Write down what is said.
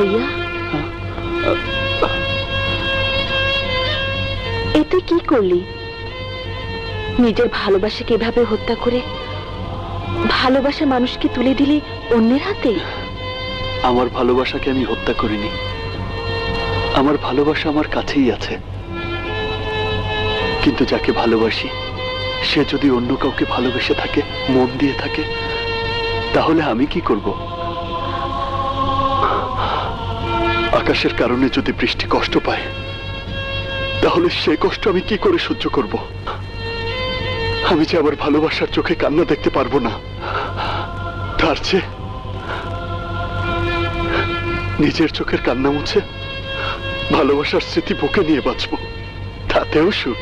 ভাইয়া, এতে কি করলি? নিজের ভালোবাসাকে এভাবে হত্যা করে ভালোবাসা মানুষকে তুলে দিলি অন্যের হাতে। আমার ভালোবাসাকে আমি হত্যা করিনি। আমার ভালোবাসা আমার কাছেই আছে, কিন্তু যাকে ভালোবাসি সে যদি অন্য কাউকে ভালোবেসে থাকে, মন দিয়ে থাকে, তাহলে আমি কি করব? আকাশের কারণে যদি বৃষ্টি কষ্ট পায়, তাহলে সে কষ্ট আমি কি করে সহ্য করব? আমি যে আমার ভালোবাসার চোখে কান্না দেখতে পারবো না, তার চেয়ে নিজের চোখের কান্না মুছে ভালোবাসার স্মৃতি বুকে নিয়ে বাঁচবো, তাতেও সুখ।